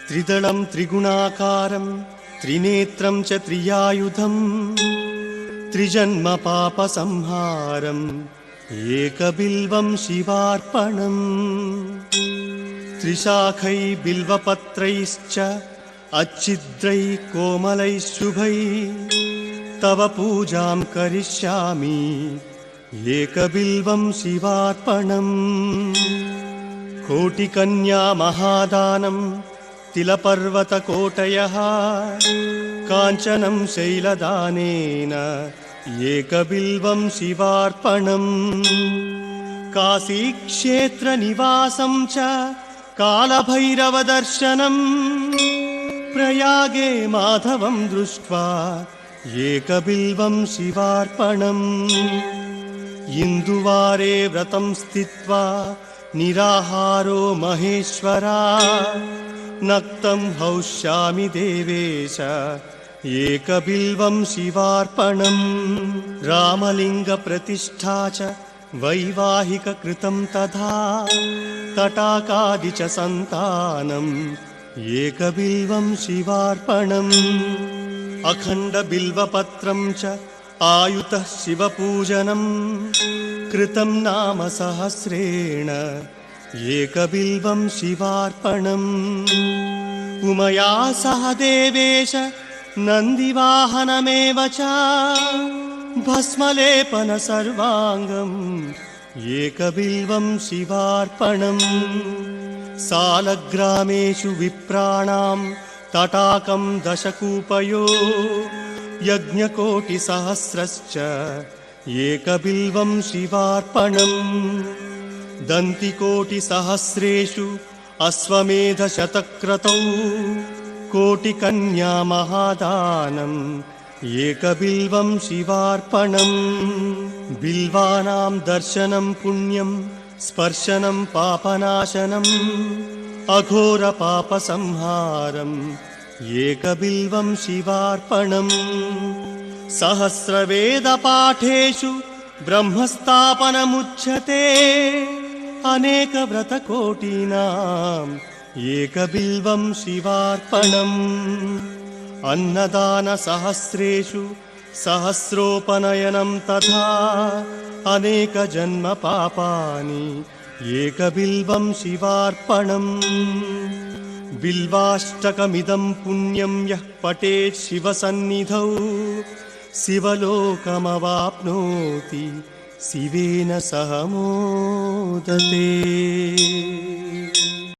त्रिदलं त्रिगुणाकारं त्रिनेत्रं च त्रियायुधं त्रिजन्म पापसंहारम् एकबिल्वं शिवार्पणम् त्रिशाखै बिल्वपत्रैश्च अच्छिद्रै कोमलै शुभै तव पूजां करिष्यामि एकबिल्वं शिवार्पणम् कोटिकन्या महादानं तिलपर्वतकोटयः काञ्चनं शैलदानेन एकबिल्वं शिवार्पणम् काशीक्षेत्रनिवासं च कालभैरवदर्शनम् प्रयागे माधवं दृष्ट्वा एकबिल्वं शिवार्पणम् इन्दुवारे व्रतं स्थित्वा निराहारो महेश्वरा नक्तं हौष्यामि देवेश एकबिल्वं शिवार्पणम् रामलिङ्गप्रतिष्ठा च वैवाहिककृतं तथा तटाकादि च सन्तानम् एकबिल्वं शिवार्पणम् अखण्डबिल्वपत्रं च आयुतः शिवपूजनं कृतं नाम सहस्रेण एकबिल्वं शिवार्पणम् उमया सह देवेश नन्दिवाहनमेव च भस्मलेपन सर्वाङ्गम् एकबिल्वं शिवार्पणम् सालग्रामेषु विप्राणां तटाकं दशकूपयो यज्ञकोटिसहस्रश्च एकबिल्वं शिवार्पणम् दन्तिकोटिसहस्रेषु अश्वमेधशतक्रतौ कोटिकन्या महादानम् एकबिल्वं शिवार्पणम् बिल्वानां दर्शनं पुण्यं स्पर्शनं पापनाशनम् अघोरपापसंहारम् एकबिल्वं शिवार्पणम् सहस्रवेदपाठेषु ब्रह्मस्थापनमुच्यते अनेकव्रतकोटीनाम् एकबिल्वं शिवार्पणम् अन्नदानसहस्रेषु सहस्रोपनयनं तथा अनेकजन्मपापानि एकबिल्वं शिवार्पणम् बिल्वाष्टकमिदं पुण्यं यः पठेत् शिवसन्निधौ शिवलोकमवाप्नोति शिवेन सह मोदते।